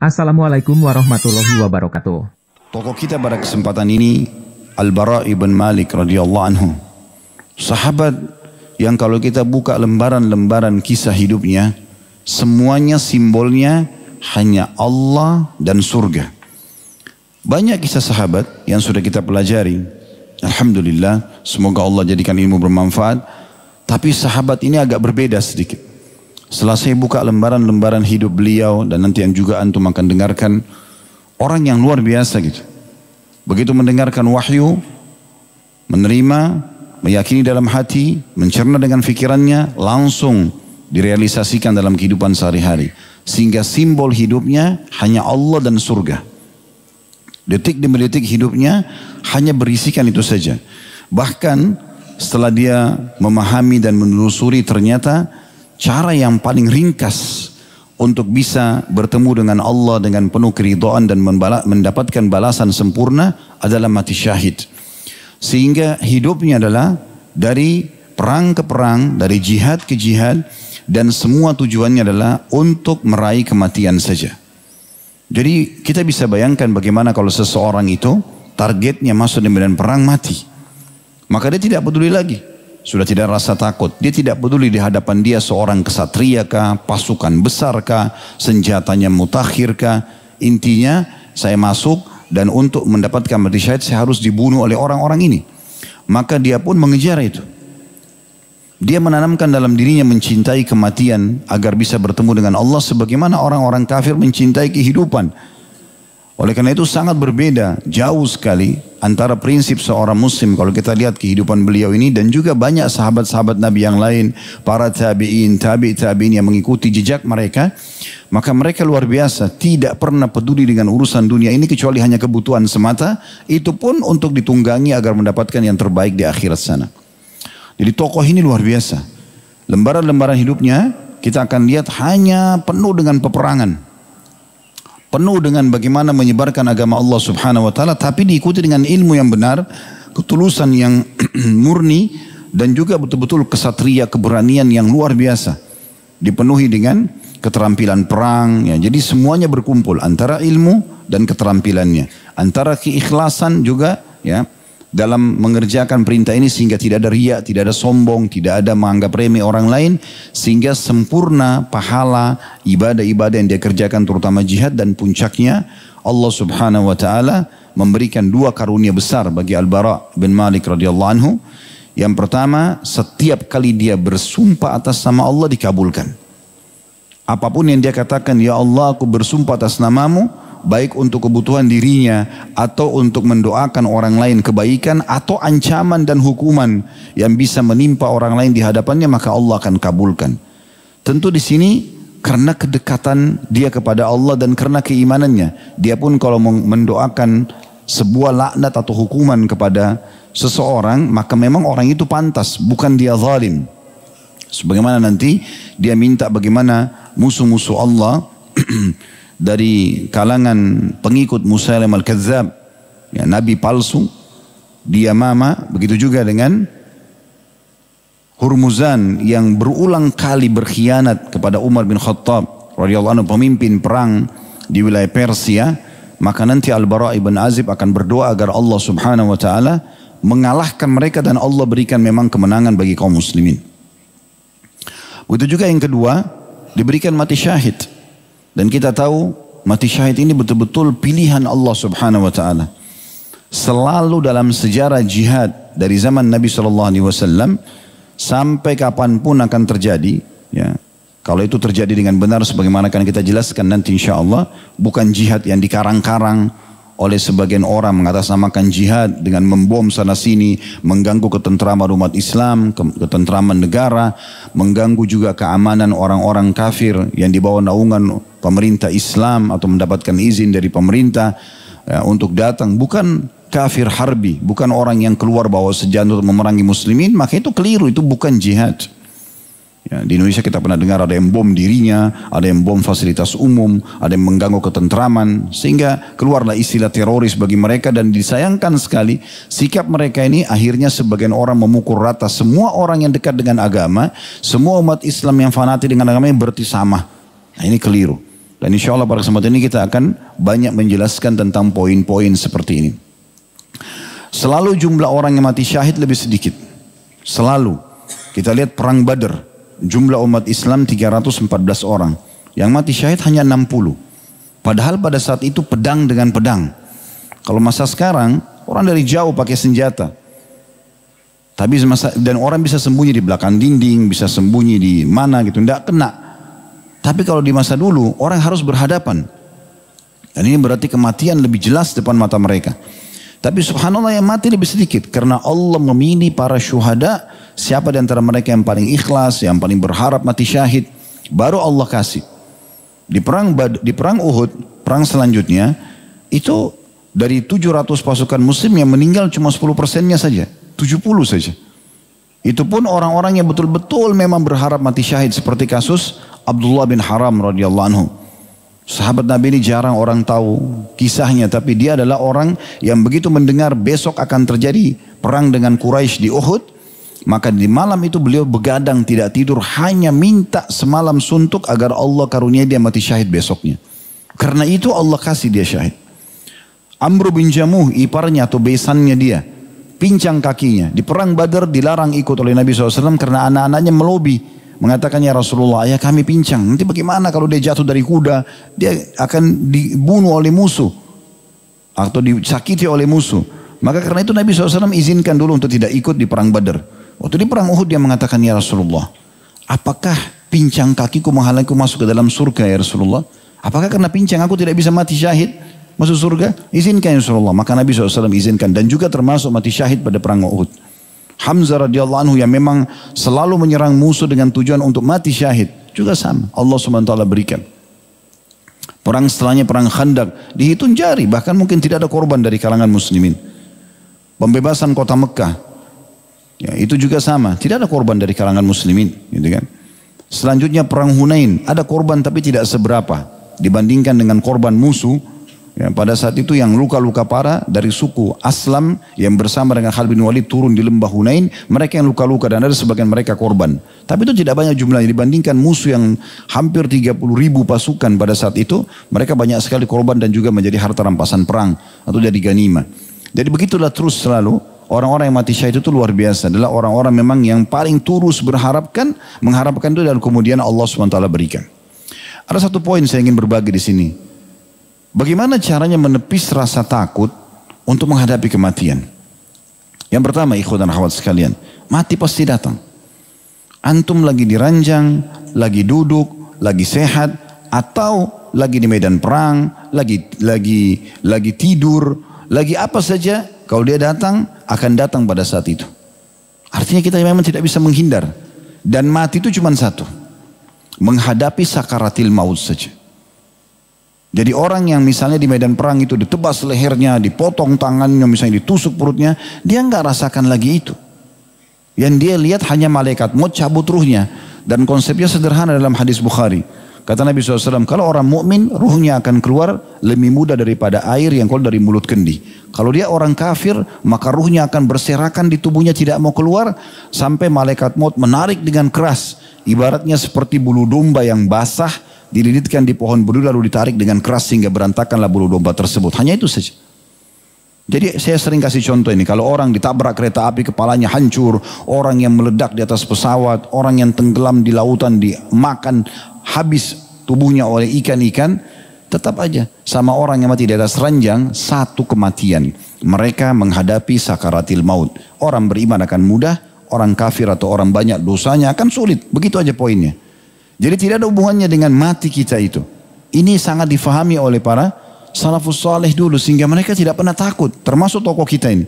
Assalamualaikum warahmatullahi wabarakatuh. Tokoh kita pada kesempatan ini Al-Bara' ibn Malik radhiyallahu anhu. Sahabat yang kalau kita buka lembaran-lembaran kisah hidupnya, semuanya simbolnya hanya Allah dan surga. Banyak kisah sahabat yang sudah kita pelajari. Alhamdulillah, semoga Allah jadikan ilmu bermanfaat. Tapi sahabat ini agak berbeda sedikit. Setelah saya buka lembaran-lembaran hidup beliau, dan nanti yang juga antum akan dengarkan, orang yang luar biasa gitu. Begitu mendengarkan wahyu, menerima, meyakini dalam hati, mencerna dengan fikirannya, langsung direalisasikan dalam kehidupan sehari-hari. Sehingga simbol hidupnya hanya Allah dan surga. Detik demi detik hidupnya hanya berisikan itu saja. Bahkan setelah dia memahami dan menelusuri, ternyata cara yang paling ringkas untuk bisa bertemu dengan Allah dengan penuh keridhaan dan mendapatkan balasan sempurna adalah mati syahid. Sehingga hidupnya adalah dari perang ke perang, dari jihad ke jihad, dan semua tujuannya adalah untuk meraih kematian saja. Jadi kita bisa bayangkan bagaimana kalau seseorang itu targetnya masuk di medan perang mati. Maka dia tidak peduli lagi. Sudah tidak rasa takut. Dia tidak peduli di hadapan dia seorang kesatria kah, pasukan besar kah, senjatanya mutakhir kah. Intinya saya masuk dan untuk mendapatkan mati syahid saya harus dibunuh oleh orang-orang ini. Maka dia pun mengejar itu. Dia menanamkan dalam dirinya mencintai kematian agar bisa bertemu dengan Allah sebagaimana orang-orang kafir mencintai kehidupan. Oleh karena itu sangat berbeda, jauh sekali antara prinsip seorang muslim kalau kita lihat kehidupan beliau ini dan juga banyak sahabat-sahabat Nabi yang lain, para tabi'in, tabi'in yang mengikuti jejak mereka. Maka mereka luar biasa, tidak pernah peduli dengan urusan dunia ini kecuali hanya kebutuhan semata, itu pun untuk ditunggangi agar mendapatkan yang terbaik di akhirat sana. Jadi tokoh ini luar biasa. Lembaran-lembaran hidupnya kita akan lihat hanya penuh dengan peperangan. Penuh dengan bagaimana menyebarkan agama Allah subhanahu wa ta'ala. Tapi diikuti dengan ilmu yang benar. Ketulusan yang murni. Dan juga betul-betul kesatria, keberanian yang luar biasa. Dipenuhi dengan keterampilan perang. Ya. Jadi semuanya berkumpul. Antara ilmu dan keterampilannya. Antara keikhlasan juga ya. Dalam mengerjakan perintah ini sehingga tidak ada riya, tidak ada sombong, tidak ada menganggap remeh orang lain. Sehingga sempurna pahala ibadah-ibadah yang dia kerjakan terutama jihad. Dan puncaknya Allah subhanahu wa ta'ala memberikan dua karunia besar bagi Al-Bara' bin Malik radhiyallahu anhu. Yang pertama, setiap kali dia bersumpah atas nama Allah dikabulkan. Apapun yang dia katakan, ya Allah aku bersumpah atas namamu, baik untuk kebutuhan dirinya atau untuk mendoakan orang lain kebaikan atau ancaman dan hukuman yang bisa menimpa orang lain di hadapannya, maka Allah akan kabulkan. Tentu di sini karena kedekatan dia kepada Allah dan karena keimanannya. Dia pun kalau mendoakan sebuah laknat atau hukuman kepada seseorang, maka memang orang itu pantas, bukan dia zalim. Sebagaimana nanti dia minta bagaimana musuh-musuh Allah dari kalangan pengikut Musailim al-Kadzab, ya, nabi palsu, dia mama, begitu juga dengan Hurmuzan yang berulang kali berkhianat kepada Umar bin Khattab radhiyallahu anhu, pemimpin perang di wilayah Persia. Maka nanti Al-Bara' ibn Azib akan berdoa agar Allah subhanahu wa ta'ala mengalahkan mereka dan Allah berikan memang kemenangan bagi kaum muslimin. Begitu juga yang kedua, diberikan mati syahid. Dan kita tahu mati syahid ini betul-betul pilihan Allah subhanahu wa ta'ala. Selalu dalam sejarah jihad dari zaman Nabi SAW sampai kapanpun akan terjadi. Ya, kalau itu terjadi dengan benar sebagaimana akan kita jelaskan nanti insya Allah. Bukan jihad yang dikarang-karang oleh sebagian orang mengatasnamakan jihad dengan membom sana sini, mengganggu ketentraman umat Islam, ketentraman negara, mengganggu juga keamanan orang-orang kafir yang di bawah naungan pemerintah Islam atau mendapatkan izin dari pemerintah ya, untuk datang. Bukan kafir harbi, bukan orang yang keluar bawa senjata untuk memerangi muslimin, maka itu keliru, itu bukan jihad. Ya, di Indonesia kita pernah dengar ada yang bom dirinya, ada yang bom fasilitas umum, ada yang mengganggu ketentraman, sehingga keluarlah istilah teroris bagi mereka. Dan disayangkan sekali sikap mereka ini akhirnya sebagian orang memukul rata semua orang yang dekat dengan agama, semua umat Islam yang fanatik dengan agama yang berarti sama. Nah ini keliru. Dan insya Allah pada kesempatan ini kita akan banyak menjelaskan tentang poin-poin seperti ini. Selalu jumlah orang yang mati syahid lebih sedikit. Selalu. Kita lihat perang Badar. Jumlah umat Islam 314 orang. Yang mati syahid hanya 60. Padahal pada saat itu pedang dengan pedang. Kalau masa sekarang, orang dari jauh pakai senjata. Dan orang bisa sembunyi di belakang dinding, bisa sembunyi di mana gitu, tidak kena. Tapi kalau di masa dulu, orang harus berhadapan. Dan ini berarti kematian lebih jelas depan mata mereka. Tapi subhanallah yang mati lebih sedikit. Karena Allah memilih para syuhada, siapa di antara mereka yang paling ikhlas, yang paling berharap mati syahid, baru Allah kasih. Di perang Uhud, perang selanjutnya, itu dari 700 pasukan muslim yang meninggal cuma 10%-nya saja. 70 saja. Itu pun orang-orang yang betul-betul memang berharap mati syahid. Seperti kasus Abdullah bin Haram radhiyallahu anhu. Sahabat Nabi ini jarang orang tahu kisahnya. Tapi dia adalah orang yang begitu mendengar besok akan terjadi perang dengan Quraisy di Uhud. Maka di malam itu beliau begadang tidak tidur. Hanya minta semalam suntuk agar Allah karunia dia mati syahid besoknya. Karena itu Allah kasih dia syahid. Amr bin Jamuh iparnya atau besannya dia. Pincang kakinya. Di perang Badar dilarang ikut oleh Nabi SAW karena anak-anaknya melobi. Mengatakan, ya Rasulullah, ayah kami pincang. Nanti bagaimana kalau dia jatuh dari kuda? Dia akan dibunuh oleh musuh. Atau disakiti oleh musuh. Maka karena itu Nabi SAW izinkan dulu untuk tidak ikut di perang Badar. Waktu di perang Uhud dia mengatakan, ya Rasulullah, apakah pincang kakiku menghalangiku masuk ke dalam surga ya Rasulullah? Apakah karena pincang aku tidak bisa mati syahid masuk surga? Izinkan ya Rasulullah. Maka Nabi SAW izinkan. Dan juga termasuk mati syahid pada perang Uhud. Hamzah radhiyallahu anhu yang memang selalu menyerang musuh dengan tujuan untuk mati syahid. Juga sama. Allah SWT berikan. Perang setelahnya perang Khandaq. Dihitung jari. Bahkan mungkin tidak ada korban dari kalangan muslimin. Pembebasan kota Mekah. Ya, itu juga sama. Tidak ada korban dari kalangan muslimin. Gitu kan. Selanjutnya perang Hunain. Ada korban tapi tidak seberapa. Dibandingkan dengan korban musuh. Ya, pada saat itu yang luka-luka parah dari suku Aslam yang bersama dengan Khalid bin Walid turun di lembah Hunain, mereka yang luka-luka dan ada sebagian mereka korban. Tapi itu tidak banyak jumlahnya dibandingkan musuh yang hampir 30.000 pasukan pada saat itu, mereka banyak sekali korban dan juga menjadi harta rampasan perang atau jadi ganimah. Jadi begitulah terus selalu orang-orang yang mati syahid itu luar biasa, adalah orang-orang memang yang paling tulus mengharapkan itu dan kemudian Allah SWT berikan. Ada satu poin saya ingin berbagi di sini. Bagaimana caranya menepis rasa takut untuk menghadapi kematian? Yang pertama, ikhwan dan akhwat sekalian, mati pasti datang. Antum lagi diranjang, lagi duduk, lagi sehat, atau lagi di medan perang, lagi tidur, lagi apa saja, kalau dia datang, akan datang pada saat itu. Artinya kita memang tidak bisa menghindar. Dan mati itu cuma satu, menghadapi sakaratil maut saja. Jadi orang yang misalnya di medan perang itu ditebas lehernya, dipotong tangannya, misalnya ditusuk perutnya, dia nggak rasakan lagi itu. Yang dia lihat hanya malaikat maut cabut ruhnya. Dan konsepnya sederhana dalam hadis Bukhari. Kata Nabi SAW, kalau orang mukmin ruhnya akan keluar lebih mudah daripada air yang keluar dari mulut kendi. Kalau dia orang kafir, maka ruhnya akan berserakan di tubuhnya tidak mau keluar sampai malaikat maut menarik dengan keras. Ibaratnya seperti bulu domba yang basah, dililitkan di pohon berduri lalu ditarik dengan keras sehingga berantakanlah bulu domba tersebut. Hanya itu saja. Jadi saya sering kasih contoh ini. Kalau orang ditabrak kereta api kepalanya hancur. Orang yang meledak di atas pesawat. Orang yang tenggelam di lautan dimakan habis tubuhnya oleh ikan-ikan. Tetap aja. Sama orang yang mati di atas ranjang. Satu kematian. Mereka menghadapi sakaratil maut. Orang beriman akan mudah. Orang kafir atau orang banyak dosanya akan sulit. Begitu aja poinnya. Jadi tidak ada hubungannya dengan mati kita itu. Ini sangat difahami oleh para salafus saleh dulu. Sehingga mereka tidak pernah takut. Termasuk tokoh kita ini.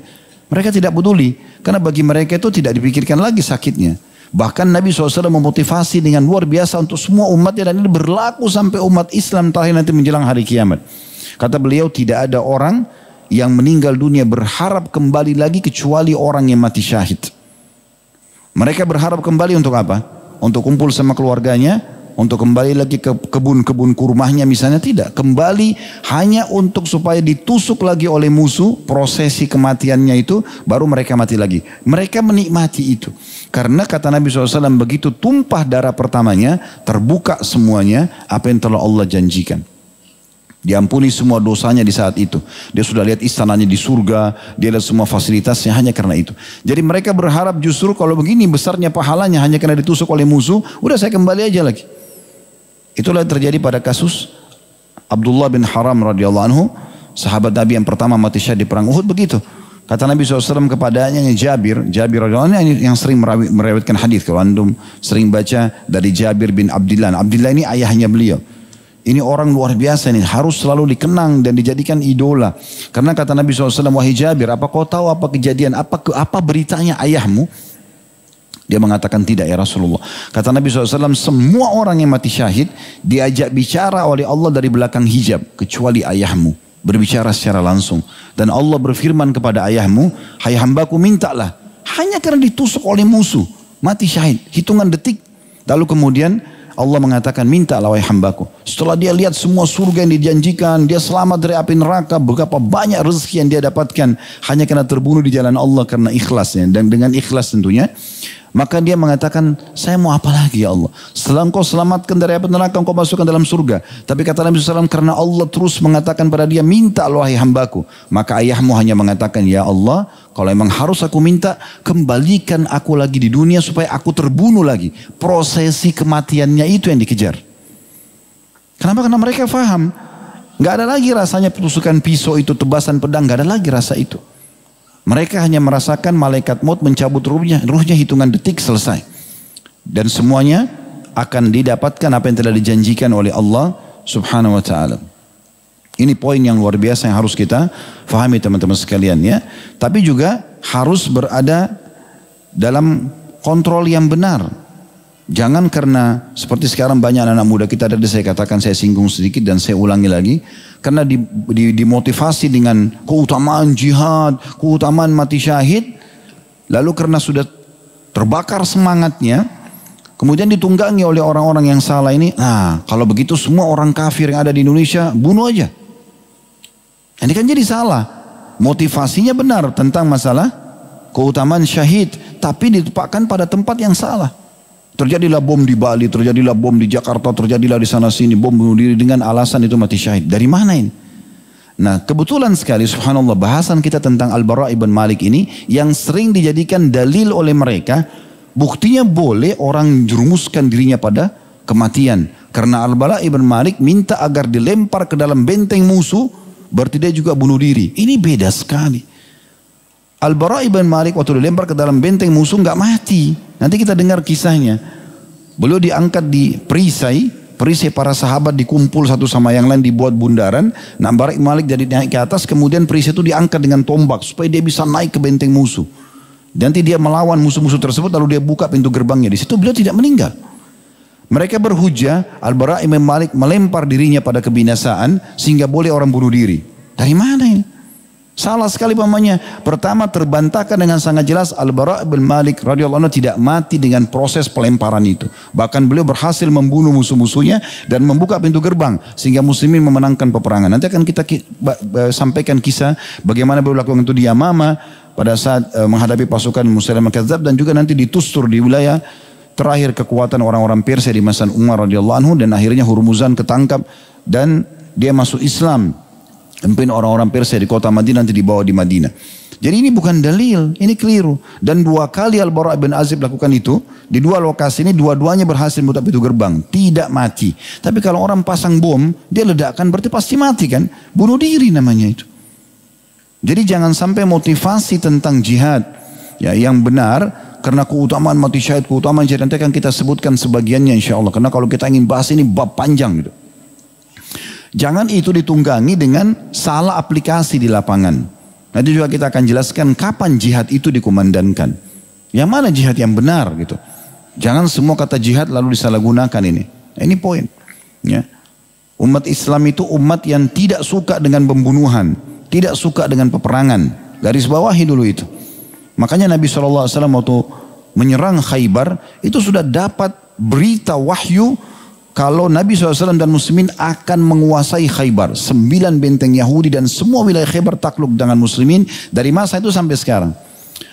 Mereka tidak peduli. Karena bagi mereka itu tidak dipikirkan lagi sakitnya. Bahkan Nabi SAW memotivasi dengan luar biasa untuk semua umatnya. Dan ini berlaku sampai umat Islam terakhir nanti menjelang hari kiamat. Kata beliau, tidak ada orang yang meninggal dunia berharap kembali lagi kecuali orang yang mati syahid. Mereka berharap kembali untuk apa? Untuk kumpul sama keluarganya, untuk kembali lagi ke kebun-kebun kurmahnya misalnya, tidak. Kembali hanya untuk supaya ditusuk lagi oleh musuh, prosesi kematiannya itu baru mereka mati lagi. Mereka menikmati itu. Karena kata Nabi SAW, begitu tumpah darah pertamanya, terbuka semuanya apa yang telah Allah janjikan. Diampuni semua dosanya di saat itu. Dia sudah lihat istananya di surga, dia lihat semua fasilitasnya hanya karena itu. Jadi mereka berharap justru kalau begini besarnya pahalanya hanya karena ditusuk oleh musuh, udah saya kembali aja lagi. Itulah yang terjadi pada kasus Abdullah bin Haram radhiyallahu anhu, sahabat Nabi yang pertama mati syahid di perang Uhud begitu. Kata Nabi SAW kepadanya Jabir radhiyallahu anhu yang sering meriwayatkan hadis. Kalau antum sering baca dari Jabir bin Abdillah. Abdillah ini ayahnya beliau. Ini orang luar biasa ini, harus selalu dikenang dan dijadikan idola. Karena kata Nabi SAW, wahai Jabir, apa kau tahu apa kejadian, apa beritanya ayahmu? Dia mengatakan tidak ya Rasulullah. Kata Nabi SAW, semua orang yang mati syahid diajak bicara oleh Allah dari belakang hijab, kecuali ayahmu. Berbicara secara langsung. Dan Allah berfirman kepada ayahmu, hai hambaku mintalah. Hanya karena ditusuk oleh musuh, mati syahid, hitungan detik. Lalu kemudian Allah mengatakan mintalah wahai hambaku. Setelah dia lihat semua surga yang dijanjikan, dia selamat dari api neraka, berapa banyak rezeki yang dia dapatkan hanya karena terbunuh di jalan Allah karena ikhlasnya. Dan dengan ikhlas tentunya, maka dia mengatakan, saya mau apa lagi ya Allah? Setelah engkau selamatkan dari api neraka, engkau masukkan dalam surga. Tapi kata Nabi SAW, karena Allah terus mengatakan pada dia, minta wahai hambaku. Maka ayahmu hanya mengatakan, ya Allah, kalau emang harus aku minta, kembalikan aku lagi di dunia supaya aku terbunuh lagi. Prosesi kematiannya itu yang dikejar. Kenapa? Karena mereka faham. Gak ada lagi rasanya tusukan pisau itu, tebasan pedang, gak ada lagi rasa itu. Mereka hanya merasakan malaikat maut mencabut ruhnya hitungan detik selesai. Dan semuanya akan didapatkan apa yang telah dijanjikan oleh Allah Subhanahu wa ta'ala. Ini poin yang luar biasa yang harus kita fahami teman-teman sekalian ya. Tapi juga harus berada dalam kontrol yang benar. Jangan karena seperti sekarang banyak anak muda kita, tadi saya katakan, saya singgung sedikit dan saya ulangi lagi. Karena dimotivasi dengan keutamaan jihad, keutamaan mati syahid. Lalu karena sudah terbakar semangatnya, kemudian ditunggangi oleh orang-orang yang salah ini. Nah kalau begitu semua orang kafir yang ada di Indonesia bunuh aja. Ini kan jadi salah. Motivasinya benar tentang masalah keutamaan syahid, tapi ditempatkan pada tempat yang salah. Terjadilah bom di Bali, terjadilah bom di Jakarta, terjadilah di sana sini bom bunuh diri dengan alasan itu mati syahid. Dari mana ini? Nah kebetulan sekali subhanallah bahasan kita tentang Al-Bara' ibn Malik ini yang sering dijadikan dalil oleh mereka. Buktinya boleh orang jerumuskan dirinya pada kematian. Karena Al-Bara' ibn Malik minta agar dilempar ke dalam benteng musuh, berarti dia juga bunuh diri. Ini beda sekali. Al-Bara' ibn Malik waktu dilempar ke dalam benteng musuh nggak mati. Nanti kita dengar kisahnya. Beliau diangkat di perisai para sahabat dikumpul satu sama yang lain, dibuat bundaran. Nah Al-Bara' ibn Malik jadi naik ke atas, kemudian perisai itu diangkat dengan tombak supaya dia bisa naik ke benteng musuh. Nanti dia melawan musuh-musuh tersebut, lalu dia buka pintu gerbangnya. Di situ beliau tidak meninggal. Mereka berhujah Al-Bara' ibn Malik melempar dirinya pada kebinasaan sehingga boleh orang bunuh diri. Dari mana ini? Salah sekali pamannya. Pertama terbantahkan dengan sangat jelas Al-Bara' bin Malik radhiyallahu anhu tidak mati dengan proses pelemparan itu. Bahkan beliau berhasil membunuh musuh-musuhnya dan membuka pintu gerbang sehingga muslimin memenangkan peperangan. Nanti akan kita sampaikan kisah bagaimana beliau lakukan itu di Yamama pada saat menghadapi pasukan Musailamah Kadzdzab, dan juga nanti di Tustur di wilayah terakhir kekuatan orang-orang Persia di masa Umar radhiyallahu anhu, dan akhirnya Hurmuzan ketangkap dan dia masuk Islam. Pimpin orang-orang Persia di kota Madinah, nanti dibawa di Madinah. Jadi ini bukan dalil, ini keliru. Dan 2 kali Al-Bara' bin Azib lakukan itu, di 2 lokasi ini dua-duanya berhasil menutup pintu gerbang, tidak mati. Tapi kalau orang pasang bom, dia ledakkan berarti pasti mati kan? Bunuh diri namanya itu. Jadi jangan sampai motivasi tentang jihad ya yang benar, karena keutamaan mati syahid, keutamaan jihad nanti akan kita sebutkan sebagiannya insya Allah. Karena kalau kita ingin bahas ini bab panjang gitu. Jangan itu ditunggangi dengan salah aplikasi di lapangan. Nanti juga kita akan jelaskan kapan jihad itu dikumandangkan. Yang mana jihad yang benar gitu. Jangan semua kata jihad lalu disalahgunakan ini. Nah, ini poin. Ya. Umat Islam itu umat yang tidak suka dengan pembunuhan. Tidak suka dengan peperangan. Garis bawahi dulu itu. Makanya Nabi SAW waktu menyerang Khaybar itu sudah dapat berita wahyu kalau Nabi SAW dan muslimin akan menguasai Khaybar. 9 benteng Yahudi dan semua wilayah Khaybar takluk dengan muslimin dari masa itu sampai sekarang.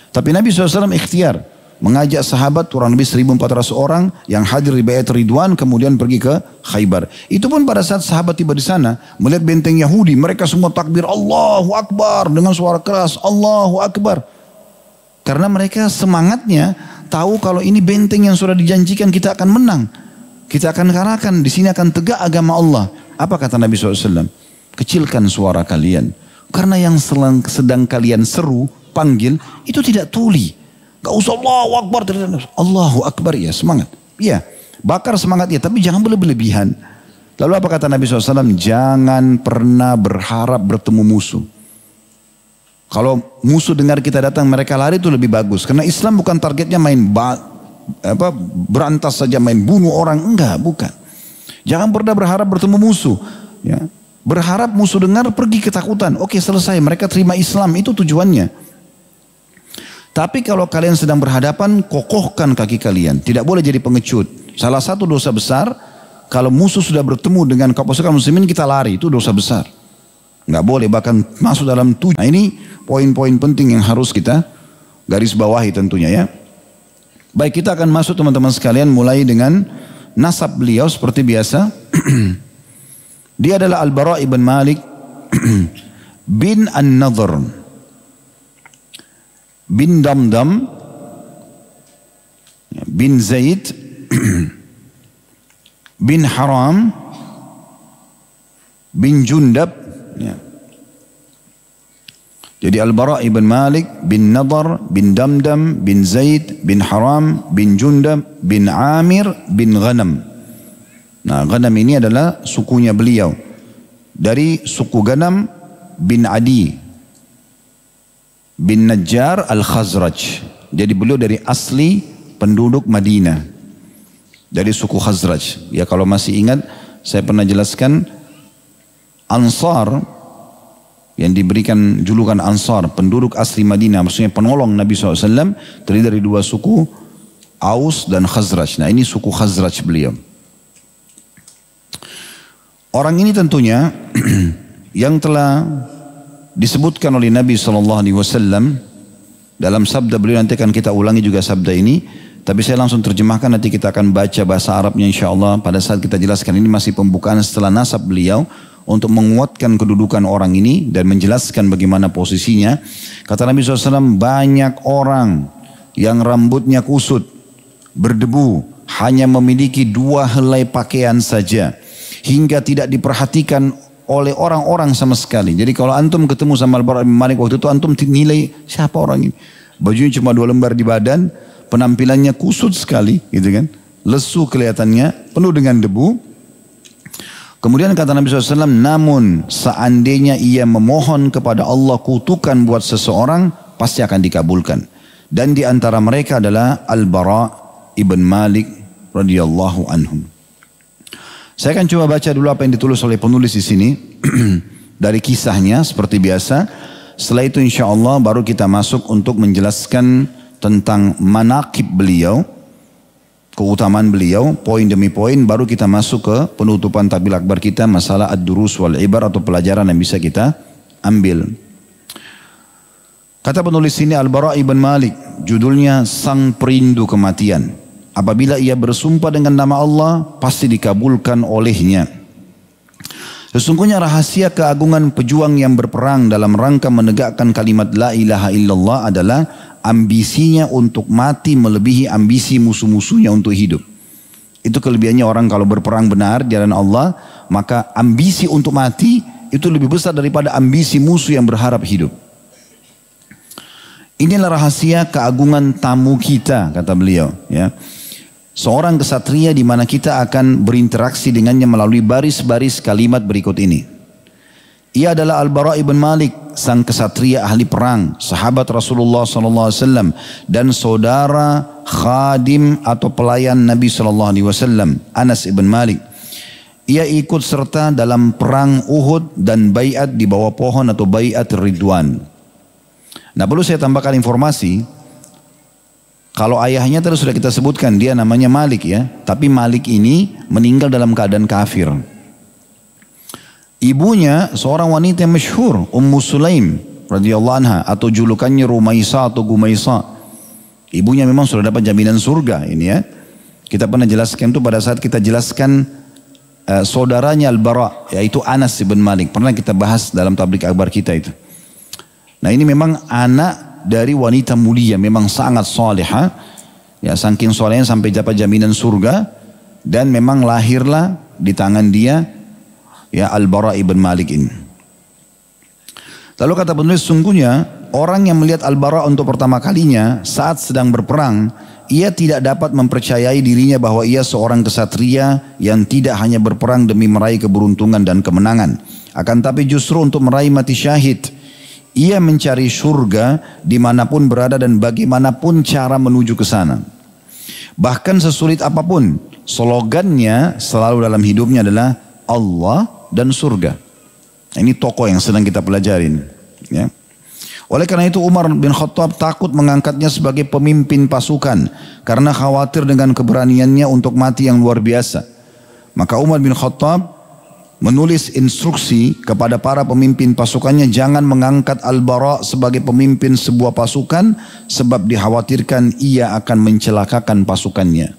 Tapi Nabi SAW ikhtiar mengajak sahabat kurang lebih 1.400 orang yang hadir di Baiat Ridwan kemudian pergi ke Khaybar. Itu pun pada saat sahabat tiba di sana melihat benteng Yahudi, mereka semua takbir Allahu Akbar dengan suara keras, Allahu Akbar. Karena mereka semangatnya tahu kalau ini benteng yang sudah dijanjikan kita akan menang. Kita akan kalahkan, di sini akan tegak agama Allah. Apa kata Nabi SAW? Kecilkan suara kalian. Karena yang sedang kalian seru, panggil, itu tidak tuli. Gak usah Allahu Akbar. Allahu Akbar, ya semangat. Iya, bakar semangatnya, tapi jangan berlebihan. Lalu apa kata Nabi SAW? Jangan pernah berharap bertemu musuh. Kalau musuh dengar kita datang, mereka lari itu lebih bagus. Karena Islam bukan targetnya main berantas saja, main bunuh orang, enggak, bukan. Jangan pernah berharap bertemu musuh, ya. Berharap musuh dengar pergi ketakutan, oke selesai, mereka terima Islam, itu tujuannya. Tapi kalau kalian sedang berhadapan, kokohkan kaki kalian, tidak boleh jadi pengecut. Salah satu dosa besar kalau musuh sudah bertemu dengan pasukan muslimin kita lari, itu dosa besar, nggak boleh, bahkan masuk dalam tujuan. Nah, ini poin-poin penting yang harus kita garis bawahi tentunya, ya. Baik, kita akan masuk teman-teman sekalian mulai dengan nasab beliau seperti biasa. Dia adalah Al-Bara' ibn Malik bin An-Nadhr bin Damdam bin Zaid bin Haram bin Jundab, ya. Jadi Al-Bara' ibn Malik bin Nadhr bin Damdam bin Zaid bin Haram bin Jundab bin Amir bin Ghanam. Nah, Ghanam ini adalah sukunya beliau. Dari suku Ghanam bin Adi bin Najjar Al-Khazraj. Jadi beliau dari asli penduduk Madinah. Dari suku Khazraj. Ya, kalau masih ingat saya pernah jelaskan Ansar yang diberikan julukan Ansar, penduduk asli Madinah, maksudnya penolong Nabi SAW, terdiri dari 2 suku, Aus dan Khazraj. Nah, ini suku Khazraj beliau. Orang ini tentunya yang telah disebutkan oleh Nabi SAW dalam sabda beliau, nanti akan kita ulangi juga sabda ini, tapi saya langsung terjemahkan, nanti kita akan baca bahasa Arabnya insyaAllah pada saat kita jelaskan. Ini masih pembukaan setelah nasab beliau, untuk menguatkan kedudukan orang ini dan menjelaskan bagaimana posisinya. Kata Nabi SAW, banyak orang yang rambutnya kusut, berdebu, hanya memiliki 2 helai pakaian saja, hingga tidak diperhatikan oleh orang-orang sama sekali. Jadi kalau antum ketemu sama Al-Bara' bin Malik waktu itu, antum nilai siapa orang ini. Bajunya cuma 2 lembar di badan, penampilannya kusut sekali, gitu kan, lesu kelihatannya, penuh dengan debu. Kemudian kata Nabi SAW, namun seandainya ia memohon kepada Allah kutukan buat seseorang, pasti akan dikabulkan. Dan di antara mereka adalah Al-Bara' ibn Malik radhiyallahu anhum. Saya akan coba baca dulu apa yang ditulis oleh penulis di sini dari kisahnya seperti biasa. Setelah itu insya Allah baru kita masuk untuk menjelaskan tentang manaqib beliau, keutamaan beliau, poin demi poin, baru kita masuk ke penutupan tabligh akbar kita, masalah ad-durus wal ibar atau pelajaran yang bisa kita ambil. Kata penulis ini, Al-Bara' ibn Malik, judulnya Sang Perindu Kematian. Apabila ia bersumpah dengan nama Allah, pasti dikabulkan olehnya. Sesungguhnya rahasia keagungan pejuang yang berperang dalam rangka menegakkan kalimat la ilaha illallah adalah ambisinya untuk mati melebihi ambisi musuh-musuhnya untuk hidup. Itu kelebihannya orang kalau berperang benar di jalan Allah, maka ambisi untuk mati itu lebih besar daripada ambisi musuh yang berharap hidup. Inilah rahasia keagungan tamu kita, kata beliau, ya. Seorang kesatria di mana kita akan berinteraksi dengannya melalui baris-baris kalimat berikut ini. Ia adalah Al-Bara' ibn Malik, sang kesatria ahli perang, sahabat Rasulullah SAW, dan saudara khadim atau pelayan Nabi SAW, Anas ibn Malik. Ia ikut serta dalam perang Uhud dan baiat di bawah pohon atau baiat Ridwan. Nah, perlu saya tambahkan informasi, Kalau ayahnya tadi sudah kita sebutkan, dia namanya Malik ya. Tapi Malik ini meninggal dalam keadaan kafir. Ibunya seorang wanita yang masyhur, Ummu Sulaim radhiyallahu anha, atau julukannya Rumaisa atau Gumaisa. Ibunya memang sudah dapat jaminan surga ini ya. Kita pernah jelaskan itu pada saat kita jelaskan saudaranya Al-Bara, yaitu Anas bin Malik. Pernah kita bahas dalam tablik akbar kita itu. Nah ini memang anak dari wanita mulia, memang sangat salihah. Ya, saking solehnya sampai dapat jaminan surga. Dan memang lahirlah di tangan dia ya Al-Bara ibn Malik ini. Lalu kata penulis, sungguhnya orang yang melihat Al-Bara untuk pertama kalinya saat sedang berperang, ia tidak dapat mempercayai dirinya bahwa ia seorang kesatria yang tidak hanya berperang demi meraih keberuntungan dan kemenangan, akan tapi justru untuk meraih mati syahid. Ia mencari surga dimanapun berada dan bagaimanapun cara menuju ke sana. Bahkan sesulit apapun, slogannya selalu dalam hidupnya adalah Allah dan surga. Ini tokoh yang sedang kita pelajarin. Ya. Oleh karena itu Umar bin Khattab takut mengangkatnya sebagai pemimpin pasukan karena khawatir dengan keberaniannya untuk mati yang luar biasa. Maka Umar bin Khattab menulis instruksi kepada para pemimpin pasukannya jangan mengangkat Al-Bara sebagai pemimpin sebuah pasukan sebab dikhawatirkan ia akan mencelakakan pasukannya.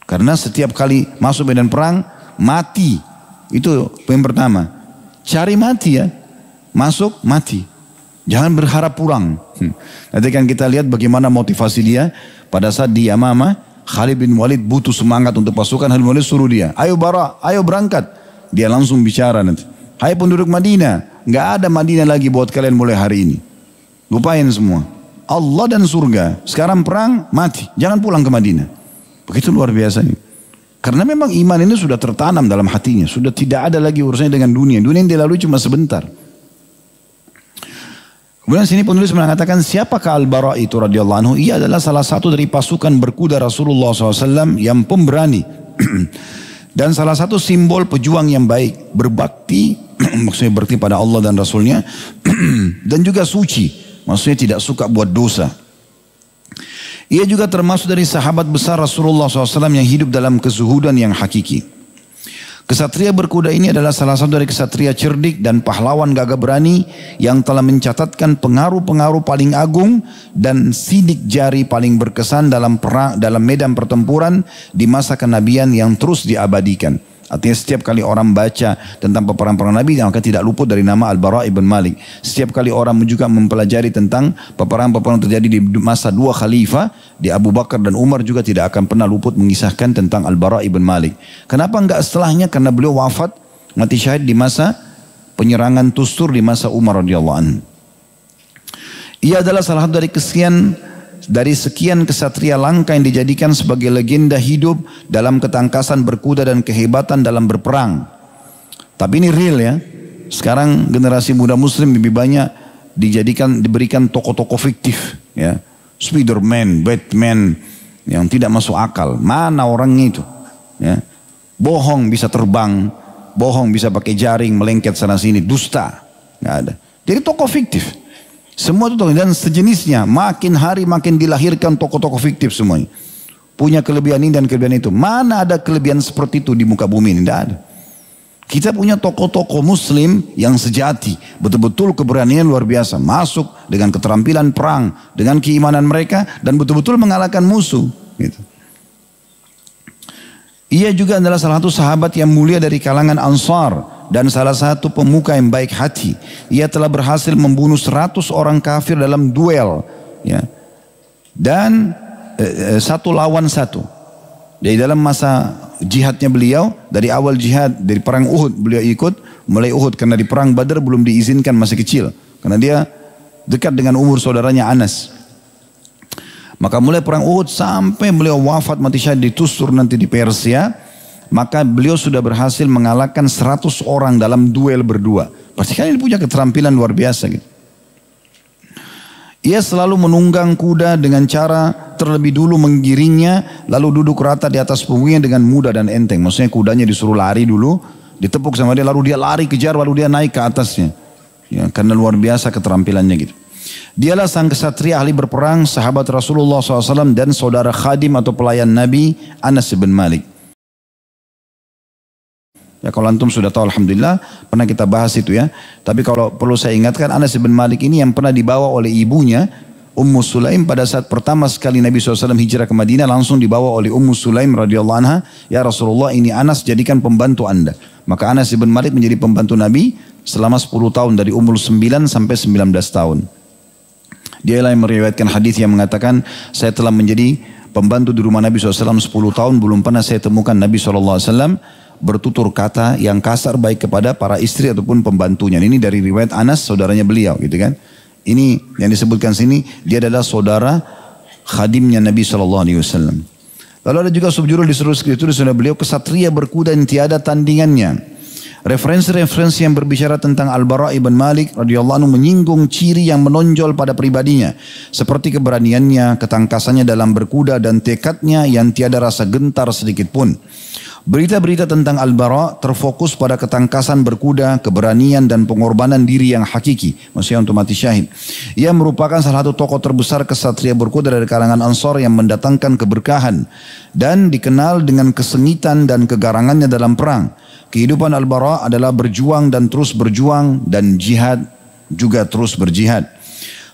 Karena setiap kali masuk medan perang mati. Itu poin pertama. Cari mati ya. Masuk mati. Jangan berharap pulang. Nanti kan kita lihat bagaimana motivasi dia pada saat di Yamamah. Khalid bin Walid butuh semangat untuk pasukan. Khalid bin Walid suruh dia, ayo Bara, ayo berangkat. Dia langsung bicara nanti. Hai penduduk Madinah, nggak ada Madinah lagi buat kalian mulai hari ini. Lupain semua. Allah dan surga. Sekarang perang, mati. Jangan pulang ke Madinah. Begitu luar biasa ini. Karena memang iman ini sudah tertanam dalam hatinya. Sudah tidak ada lagi urusannya dengan dunia. Dunia yang dilalui cuma sebentar. Kemudian sini penulis mengatakan siapakah Al-Bara itu radhiyallahu anhu? Ia adalah salah satu dari pasukan berkuda Rasulullah SAW yang pemberani. Dan salah satu simbol pejuang yang baik. Berbakti, maksudnya berbakti pada Allah dan Rasulnya. Dan juga suci, maksudnya tidak suka buat dosa. Ia juga termasuk dari sahabat besar Rasulullah SAW yang hidup dalam kezuhudan yang hakiki. Kesatria berkuda ini adalah salah satu dari kesatria cerdik dan pahlawan gagah berani yang telah mencatatkan pengaruh-pengaruh paling agung dan sidik jari paling berkesan dalam perang, dalam medan pertempuran di masa kenabian yang terus diabadikan. Artinya setiap kali orang baca tentang peperangan Nabi, maka tidak luput dari nama Al-Bara ibn Malik. Setiap kali orang juga mempelajari tentang peperangan terjadi di masa dua khalifah, di Abu Bakar dan Umar, juga tidak akan pernah luput mengisahkan tentang Al-Bara ibn Malik. Kenapa enggak setelahnya? Karena beliau wafat, mati syahid di masa penyerangan Tustur di masa Umar radhiyallahu anhu. Ia adalah salah satu dari sekian kesatria langka yang dijadikan sebagai legenda hidup dalam ketangkasan berkuda dan kehebatan dalam berperang. Tapi ini real ya. Sekarang generasi muda muslim lebih banyak diberikan tokoh-tokoh fiktif ya. Spiderman, Batman yang tidak masuk akal. Mana orangnya itu? Ya. Bohong bisa terbang, bohong bisa pakai jaring melengket sana sini, dusta. Nggak ada. Jadi tokoh fiktif. Semua itu dan sejenisnya, makin hari makin dilahirkan tokoh-tokoh fiktif semuanya. Punya kelebihan ini dan kelebihan itu. Mana ada kelebihan seperti itu di muka bumi ini? Tidak ada. Kita punya tokoh-tokoh muslim yang sejati. Betul-betul keberanian luar biasa. Masuk dengan keterampilan perang. Dengan keimanan mereka. Dan betul-betul mengalahkan musuh. Gitu. Ia juga adalah salah satu sahabat yang mulia dari kalangan Ansar. Dan salah satu pemuka yang baik hati. Ia telah berhasil membunuh 100 orang kafir dalam duel. Ya. Dan 1 lawan 1. Jadi dalam masa jihadnya beliau, dari awal jihad, dari perang Uhud beliau ikut, mulai Uhud karena di perang Badar belum diizinkan, masih kecil. Karena dia dekat dengan umur saudaranya Anas. Maka mulai perang Uhud sampai beliau wafat mati syahid di Tustur nanti di Persia. Maka beliau sudah berhasil mengalahkan 100 orang dalam duel berdua. Pasti kan ini punya keterampilan luar biasa gitu. Ia selalu menunggang kuda dengan cara terlebih dulu menggiringnya, lalu duduk rata di atas punggungnya dengan mudah dan enteng. Maksudnya kudanya disuruh lari dulu, ditepuk sama dia, lalu dia lari kejar, lalu dia naik ke atasnya. Ya, karena luar biasa keterampilannya gitu. Dialah sang kesatria ahli berperang, sahabat Rasulullah SAW dan saudara khadim atau pelayan Nabi Anas bin Malik. Ya kalau antum sudah tahu alhamdulillah, pernah kita bahas itu ya. Tapi kalau perlu saya ingatkan, Anas bin Malik ini yang pernah dibawa oleh ibunya Ummu Sulaim pada saat pertama sekali Nabi SAW hijrah ke Madinah, langsung dibawa oleh Ummu Sulaim radhiyallahu anha, ya Rasulullah ini Anas jadikan pembantu anda. Maka Anas bin Malik menjadi pembantu Nabi selama 10 tahun dari umur 9 sampai 19 tahun. Dialah yang meriwayatkan hadis yang mengatakan saya telah menjadi pembantu di rumah Nabi SAW 10 tahun, belum pernah saya temukan Nabi SAW bertutur kata yang kasar baik kepada para istri ataupun pembantunya. Ini dari riwayat Anas, saudaranya beliau gitu kan. Ini yang disebutkan sini, dia adalah saudara khadimnya Nabi SAW. Lalu ada juga subjudul di seluruh skrip itu disebut beliau kesatria berkuda yang tiada tandingannya. Referensi-referensi yang berbicara tentang Al-Bara' ibn Malik radhiyallahu anhu menyinggung ciri yang menonjol pada pribadinya, seperti keberaniannya, ketangkasannya dalam berkuda dan tekadnya yang tiada rasa gentar sedikit pun. Berita-berita tentang Al-Bara' terfokus pada ketangkasan berkuda, keberanian dan pengorbanan diri yang hakiki, maksudnya untuk mati syahid. Ia merupakan salah satu tokoh terbesar kesatria berkuda dari kalangan Ansar yang mendatangkan keberkahan dan dikenal dengan kesengitan dan kegarangannya dalam perang. Kehidupan Al-Bara' adalah berjuang dan terus berjuang, dan jihad juga terus berjihad.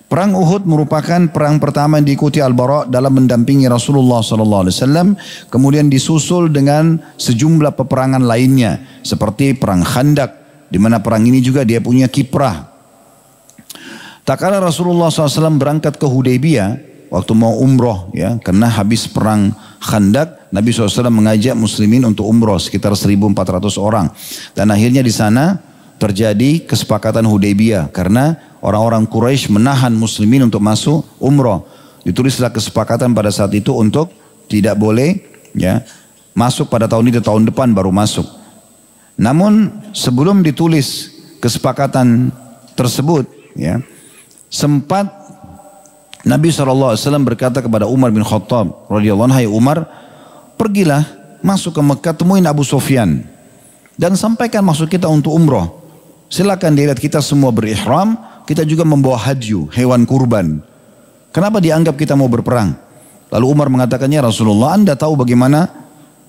Perang Uhud merupakan perang pertama yang diikuti Al-Bara' dalam mendampingi Rasulullah SAW. Kemudian disusul dengan sejumlah peperangan lainnya seperti perang Khandak, di mana perang ini juga dia punya kiprah. Tak kala Rasulullah SAW berangkat ke Hudaybiyah waktu mau umroh ya, karena habis perang Khandak Nabi SAW mengajak muslimin untuk umroh sekitar 1.400 orang, dan akhirnya di sana terjadi kesepakatan Hudaybiyah karena orang-orang Quraisy menahan muslimin untuk masuk umroh. Ditulislah kesepakatan pada saat itu untuk tidak boleh ya masuk pada tahun ini, tahun depan baru masuk. Namun sebelum ditulis kesepakatan tersebut ya, sempat Nabi SAW berkata kepada Umar bin Khattab radhiyallahu anhu, "Hai Umar, pergilah masuk ke Mekah, temuin Abu Sufyan dan sampaikan maksud kita untuk umroh. Silakan dilihat kita semua berihram, kita juga membawa hadyu, hewan kurban. Kenapa dianggap kita mau berperang?" Lalu Umar mengatakannya, "Rasulullah, Anda tahu bagaimana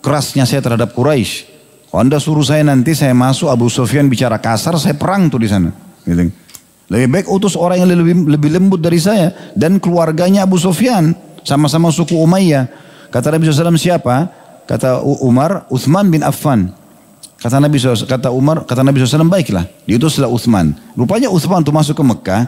kerasnya saya terhadap Quraisy. Kalau Anda suruh saya nanti saya masuk, Abu Sufyan bicara kasar, saya perang tuh di sana." Gitu. Lebih baik utus orang yang lebih lembut dari saya dan keluarganya Abu Sufyan, sama-sama suku Umayyah. Kata Nabi SAW, siapa? Kata Umar, Uthman bin Affan. Kata Nabi SAW, baiklah, diutuslah Uthman. Rupanya Uthman untuk masuk ke Mekah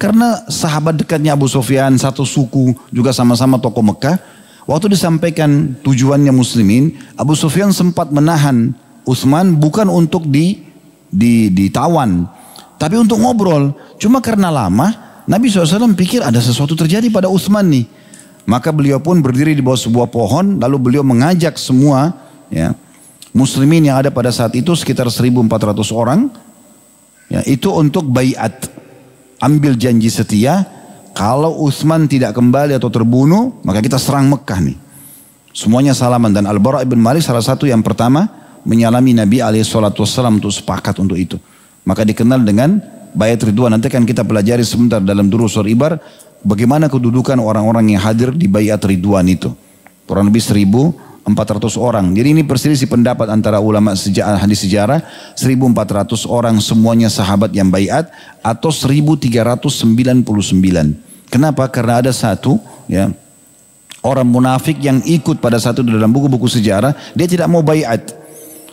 karena sahabat dekatnya Abu Sufyan, satu suku, juga sama-sama tokoh Mekah. Waktu disampaikan tujuannya muslimin, Abu Sufyan sempat menahan Uthman bukan untuk ditawan, tapi untuk ngobrol. Cuma karena lama, Nabi SAW pikir ada sesuatu terjadi pada Uthman nih. Maka beliau pun berdiri di bawah sebuah pohon, lalu beliau mengajak semua ya, muslimin yang ada pada saat itu sekitar 1.400 orang ya, itu untuk baiat, ambil janji setia kalau Utsman tidak kembali atau terbunuh maka kita serang Mekah nih. Semuanya salaman, dan Al-Bara' ibn Malik salah satu yang pertama menyalami Nabi SAW untuk sepakat untuk itu. Maka dikenal dengan baiat Ridwan. Nanti kan kita pelajari sebentar dalam Durusul Ibar bagaimana kedudukan orang-orang yang hadir di baiat Ridwan itu. Kurang lebih 1.400 orang. Jadi ini perselisih pendapat antara ulama hadis sejarah. 1.400 orang semuanya sahabat yang baiat atau 1.399. Kenapa? Karena ada satu ya, orang munafik yang ikut pada satu dalam buku-buku sejarah, dia tidak mau baiat.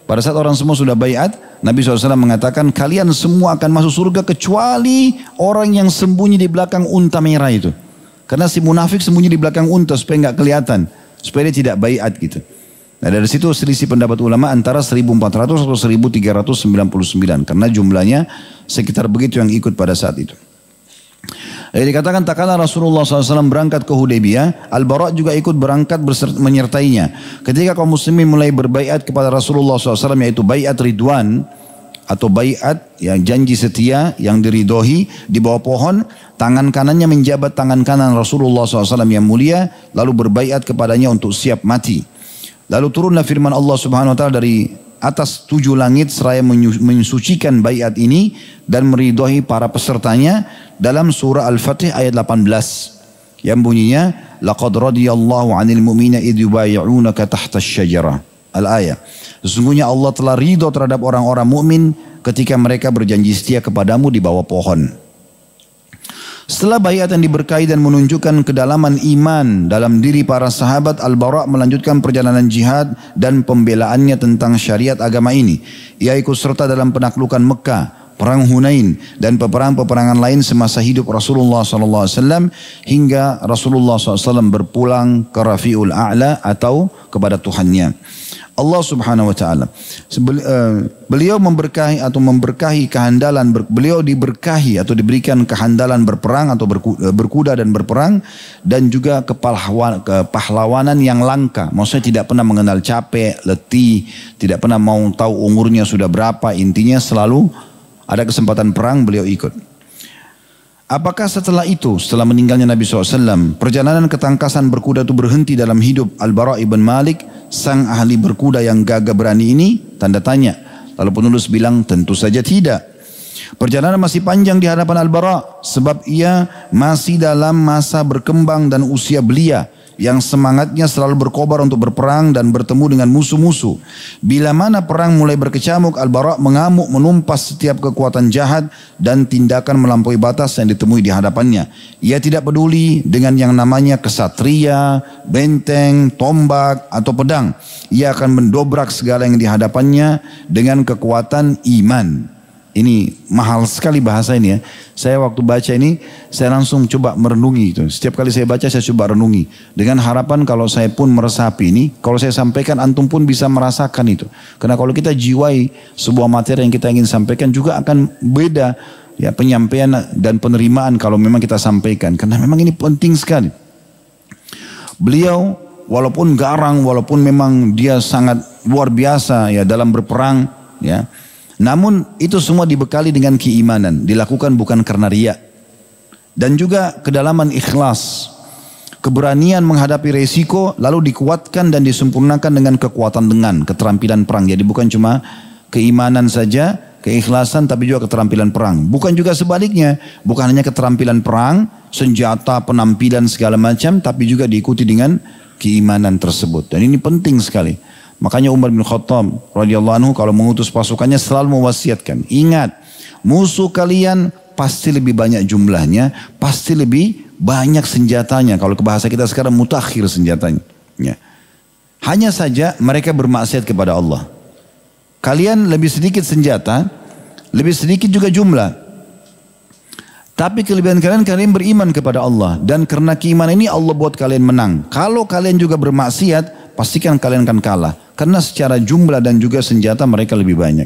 Pada saat orang semua sudah baiat, Nabi SAW mengatakan kalian semua akan masuk surga kecuali orang yang sembunyi di belakang unta merah itu. Karena si munafik sembunyi di belakang unta supaya nggak kelihatan, supaya dia tidak baiat gitu. Nah dari situ selisih pendapat ulama antara 1.400 atau 1.399 karena jumlahnya sekitar begitu yang ikut pada saat itu. Jadi dikatakan tak kala Rasulullah SAW berangkat ke Hudaybiyah, Al-Bara' juga ikut berangkat menyertainya. Ketika kaum muslimin mulai berbaiat kepada Rasulullah SAW, yaitu baiat Ridwan atau baiat yang janji setia yang diridhoi di bawah pohon, tangan kanannya menjabat tangan kanan Rasulullah SAW yang mulia, lalu berbaiat kepadanya untuk siap mati. Lalu turunlah firman Allah Subhanahu Wa Taala dari atas 7 langit seraya mensucikan baiat ini dan meridhoi para pesertanya dalam surah Al-Fatih ayat 18 yang bunyinya laqad radiyallahu 'anil mu'minina idh yubayyi'unaka tahta asy-syajarah. Al-ayah. Sesungguhnya Allah telah ridho terhadap orang-orang mukmin ketika mereka berjanji setia kepadamu di bawah pohon. Setelah baiat yang diberkahi dan menunjukkan kedalaman iman dalam diri para sahabat, Al-Bara' melanjutkan perjalanan jihad dan pembelaannya tentang syariat agama ini. Ia ikut serta dalam penaklukan Mekah, perang Hunain, dan peperangan-peperangan lain semasa hidup Rasulullah SAW hingga Rasulullah SAW berpulang ke Rafiul A'la atau kepada Tuhannya. Allah Subhanahu wa taala. Beliau memberkahi kehandalan, beliau diberkahi atau diberikan kehandalan berperang atau berkuda dan berperang, dan juga kepahlawanan yang langka. Maksudnya tidak pernah mengenal capek, letih, tidak pernah mau tahu umurnya sudah berapa, intinya selalu ada kesempatan perang beliau ikut. Apakah setelah itu, setelah meninggalnya Nabi SAW, perjalanan ketangkasan berkuda itu berhenti dalam hidup Al-Bara' ibn Malik, sang ahli berkuda yang gagah berani ini? Tanda tanya. Lalu penulis bilang, tentu saja tidak. Perjalanan masih panjang di hadapan Al-Bara', sebab ia masih dalam masa berkembang dan usia belia, yang semangatnya selalu berkobar untuk berperang dan bertemu dengan musuh-musuh. Bila mana perang mulai berkecamuk, Al-Bara' mengamuk menumpas setiap kekuatan jahat dan tindakan melampaui batas yang ditemui di hadapannya. Ia tidak peduli dengan yang namanya kesatria, benteng, tombak, atau pedang. Ia akan mendobrak segala yang di hadapannya dengan kekuatan iman. Ini mahal sekali bahasa ini ya. Saya waktu baca ini, saya langsung coba merenungi itu. Setiap kali saya baca, saya coba renungi. Dengan harapan kalau saya pun meresapi ini, kalau saya sampaikan, antum pun bisa merasakan itu. Karena kalau kita jiwai sebuah materi yang kita ingin sampaikan juga akan beda ya penyampaian dan penerimaan kalau memang kita sampaikan. Karena memang ini penting sekali. Beliau walaupun garang, walaupun memang dia sangat luar biasa ya dalam berperang ya. Namun itu semua dibekali dengan keimanan, dilakukan bukan karena riya. Dan juga kedalaman ikhlas, keberanian menghadapi resiko, lalu dikuatkan dan disempurnakan dengan kekuatan dengan keterampilan perang. Jadi bukan cuma keimanan saja, keikhlasan, tapi juga keterampilan perang. Bukan juga sebaliknya, bukan hanya keterampilan perang, senjata, penampilan segala macam, tapi juga diikuti dengan keimanan tersebut. Dan ini penting sekali. Makanya Umar bin Khattab radhiyallahu anhu kalau mengutus pasukannya selalu mewasiatkan, ingat, musuh kalian pasti lebih banyak jumlahnya, pasti lebih banyak senjatanya. Kalau ke bahasa kita sekarang mutakhir senjatanya. Ya. Hanya saja mereka bermaksiat kepada Allah. Kalian lebih sedikit senjata, lebih sedikit juga jumlah. Tapi kelebihan kalian beriman kepada Allah. Dan karena keimanan ini Allah buat kalian menang. Kalau kalian juga bermaksiat, pastikan kalian akan kalah. Karena secara jumlah dan juga senjata mereka lebih banyak.